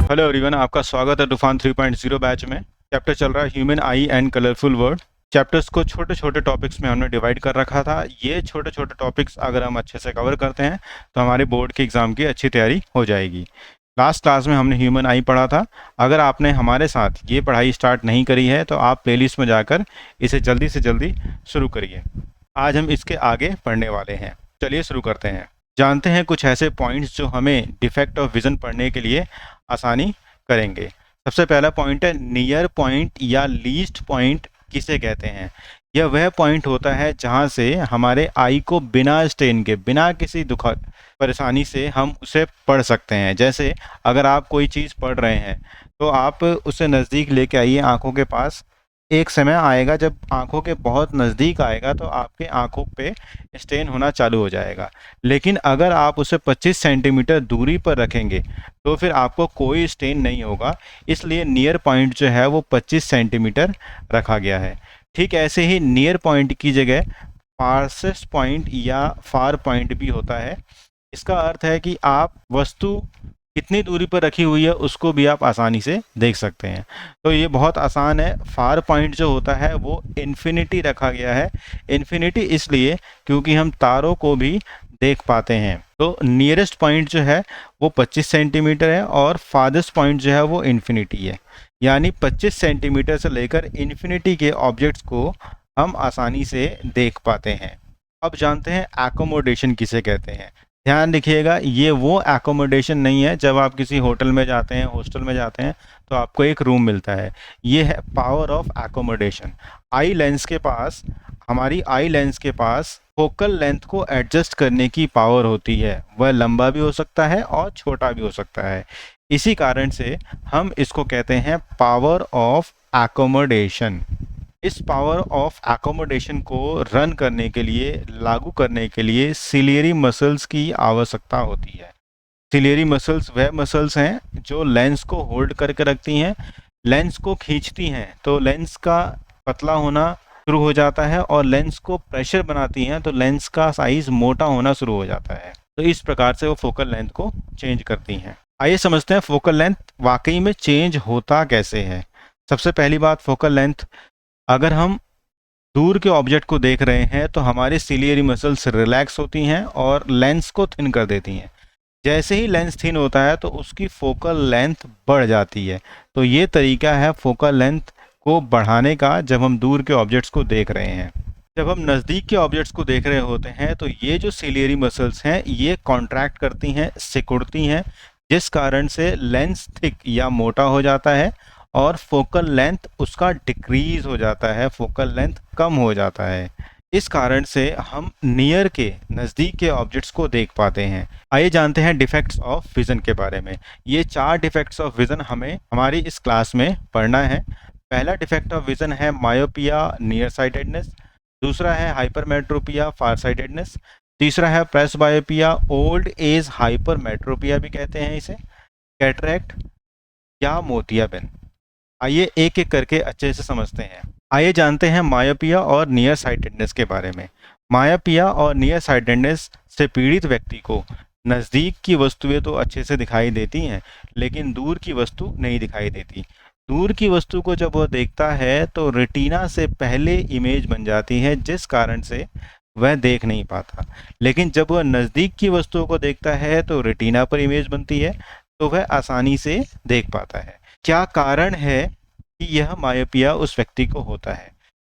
Hello everyone, आपका स्वागत है तूफान 3.0 बैच में। चैप्टर चल रहा है human I and colourful word. Chapters को छोटे छोटे टॉपिक्स में हमने डिवाइड कर रखा था। ये छोटे छोटे टॉपिक्स अगर हम अच्छे से कवर करते हैं तो हमारे बोर्ड के एग्ज़ाम की अच्छी तैयारी हो जाएगी। लास्ट क्लास में हमने ह्यूमन आई पढ़ा था। अगर आपने हमारे साथ ये पढ़ाई स्टार्ट नहीं करी है तो आप प्लेलिस्ट में जाकर इसे जल्दी से जल्दी शुरू करिए। आज हम इसके आगे पढ़ने वाले हैं। चलिए शुरू करते हैं। जानते हैं कुछ ऐसे पॉइंट्स जो हमें डिफेक्ट ऑफ विज़न पढ़ने के लिए आसानी करेंगे। सबसे पहला पॉइंट है नियर पॉइंट या लीस्ट पॉइंट किसे कहते हैं। यह वह पॉइंट होता है जहां से हमारे आई को बिना स्ट्रेन के, बिना किसी दुख परेशानी से हम उसे पढ़ सकते हैं। जैसे अगर आप कोई चीज़ पढ़ रहे हैं तो आप उसे नज़दीक लेके आइए आंखों के पास। एक समय आएगा जब आंखों के बहुत नज़दीक आएगा तो आपके आंखों पे स्ट्रेन होना चालू हो जाएगा। लेकिन अगर आप उसे 25 सेंटीमीटर दूरी पर रखेंगे तो फिर आपको कोई स्ट्रेन नहीं होगा। इसलिए नियर पॉइंट जो है वो 25 सेंटीमीटर रखा गया है। ठीक ऐसे ही नियर पॉइंट की जगह फारसेस्ट पॉइंट या फार पॉइंट भी होता है। इसका अर्थ है कि आप वस्तु कितनी दूरी पर रखी हुई है उसको भी आप आसानी से देख सकते हैं। तो ये बहुत आसान है। फार पॉइंट जो होता है वो इन्फिनिटी रखा गया है। इन्फिनिटी इसलिए क्योंकि हम तारों को भी देख पाते हैं। तो नियरेस्ट पॉइंट जो है वो 25 सेंटीमीटर है और फादर्स्ट पॉइंट जो है वो इन्फिनिटी है। यानी 25 सेंटीमीटर से लेकर इन्फिनिटी के ऑब्जेक्ट्स को हम आसानी से देख पाते हैं। अब जानते हैं एकोमोडेशन किसे कहते हैं। ध्यान रखिएगा, ये वो एकोमोडेशन नहीं है जब आप किसी होटल में जाते हैं, हॉस्टल में जाते हैं तो आपको एक रूम मिलता है। ये है power of accommodation. Eye lens के पास, हमारी आई लेंस के पास फोकल लेंथ को एडजस्ट करने की पावर होती है। वह लंबा भी हो सकता है और छोटा भी हो सकता है। इसी कारण से हम इसको कहते हैं पावर ऑफ एकोमोडेशन। इस पावर ऑफ एकोमोडेशन को रन करने के लिए, लागू करने के लिए सिलियरी मसल्स की आवश्यकता होती है। सिलियरी मसल्स वह मसल्स हैं जो लेंस को होल्ड करके रखती हैं, लेंस को खींचती हैं तो लेंस का पतला होना शुरू हो जाता है और लेंस को प्रेशर बनाती हैं तो लेंस का साइज मोटा होना शुरू हो जाता है। तो इस प्रकार से वो फोकल लेंथ को चेंज करती हैं। आइए समझते हैं फोकल लेंथ वाकई में चेंज होता कैसे है। सबसे पहली बात, फोकल लेंथ, अगर हम दूर के ऑब्जेक्ट को देख रहे हैं तो हमारी सिलियरी मसल्स रिलैक्स होती हैं और लेंस को थिन कर देती हैं। जैसे ही लेंस थिन होता है तो उसकी फोकल लेंथ बढ़ जाती है। तो ये तरीका है फोकल लेंथ को बढ़ाने का जब हम दूर के ऑब्जेक्ट्स को देख रहे हैं। जब हम नज़दीक के ऑब्जेक्ट्स को देख रहे होते हैं तो ये जो सिलियरी मसल्स हैं ये कॉन्ट्रैक्ट करती हैं, सिकुड़ती हैं, जिस कारण से लेंस थिक या मोटा हो जाता है और फोकल लेंथ उसका डिक्रीज हो जाता है, फोकल लेंथ कम हो जाता है। इस कारण से हम नियर के, नज़दीक के ऑब्जेक्ट्स को देख पाते हैं। आइए जानते हैं डिफेक्ट्स ऑफ विज़न के बारे में। ये 4 डिफेक्ट्स ऑफ विज़न हमें हमारी इस क्लास में पढ़ना है। पहला डिफेक्ट ऑफ विज़न है मायोपिया, नियर साइटेडनेस। दूसरा है हाइपरमेट्रोपिया, फार साइटेडनेस। तीसरा है प्रेसबायोपिया, ओल्ड एज हाइपरमेट्रोपिया भी कहते हैं इसे, कैटरैक्ट या मोतियाबिंद। आइए एक एक करके अच्छे से समझते हैं। आइए जानते हैं मायोपिया और नियर साइटेडनेस के बारे में। मायोपिया और नियर साइटेडनेस से पीड़ित व्यक्ति को नज़दीक की वस्तुएं तो अच्छे से दिखाई देती हैं लेकिन दूर की वस्तु नहीं दिखाई देती। दूर की वस्तु को जब वह देखता है तो रेटिना से पहले इमेज बन जाती है जिस कारण से वह देख नहीं पाता। लेकिन जब वह नज़दीक की वस्तुओं को देखता है तो रेटिना पर इमेज बनती है तो वह आसानी से देख पाता है। क्या कारण है कि यह मायोपिया उस व्यक्ति को होता है?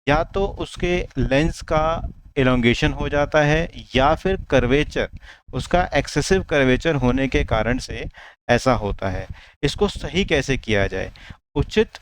या तो उसके लेंस का एलोंगेशन हो जाता है या फिर कर्वेचर, उसका एक्सेसिव कर्वेचर होने के कारण से ऐसा होता है। इसको सही कैसे किया जाए? उचित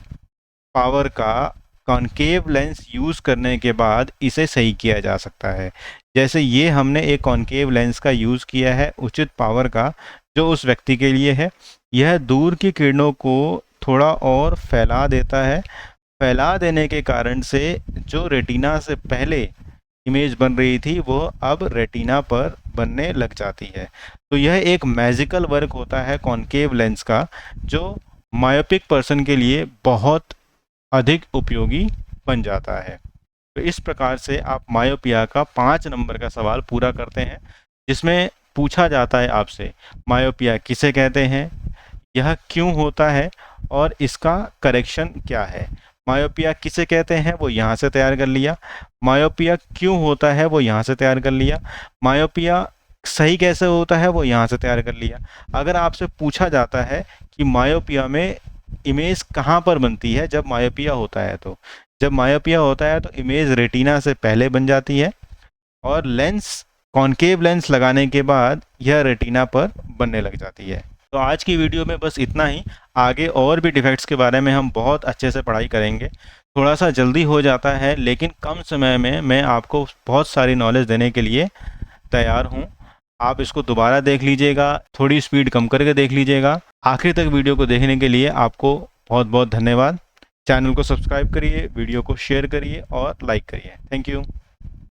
पावर का कॉन्केव लेंस यूज़ करने के बाद इसे सही किया जा सकता है। जैसे ये हमने एक कॉन्केव लेंस का यूज़ किया है उचित पावर का, जो उस व्यक्ति के लिए है। यह दूर की किरणों को थोड़ा और फैला देता है। फैला देने के कारण से जो रेटिना से पहले इमेज बन रही थी वो अब रेटिना पर बनने लग जाती है। तो यह एक मैजिकल वर्क होता है कॉन्केव लेंस का, जो मायोपिक पर्सन के लिए बहुत अधिक उपयोगी बन जाता है। तो इस प्रकार से आप मायोपिया का 5 नंबर का सवाल पूरा करते हैं जिसमें पूछा जाता है आपसे मायोपिया किसे कहते हैं, यह क्यों होता है और इसका करेक्शन क्या है। मायोपिया किसे कहते हैं वो यहाँ से तैयार कर लिया, मायोपिया क्यों होता है वो यहाँ से तैयार कर लिया, मायोपिया सही कैसे होता है वो यहाँ से तैयार कर लिया। अगर आपसे पूछा जाता है कि मायोपिया में इमेज कहाँ पर बनती है जब मायोपिया होता है, तो जब मायोपिया होता है तो इमेज रेटिना से पहले बन जाती है और लेंस कॉनकेव लेंस लगाने के बाद यह रेटिना पर बनने लग जाती है। तो आज की वीडियो में बस इतना ही। आगे और भी डिफेक्ट्स के बारे में हम बहुत अच्छे से पढ़ाई करेंगे। थोड़ा सा जल्दी हो जाता है लेकिन कम समय में मैं आपको बहुत सारी नॉलेज देने के लिए तैयार हूँ। आप इसको दोबारा देख लीजिएगा, थोड़ी स्पीड कम करके देख लीजिएगा। आखिर तक वीडियो को देखने के लिए आपको बहुत बहुत धन्यवाद। चैनल को सब्सक्राइब करिए, वीडियो को शेयर करिए और लाइक करिए। Thank you.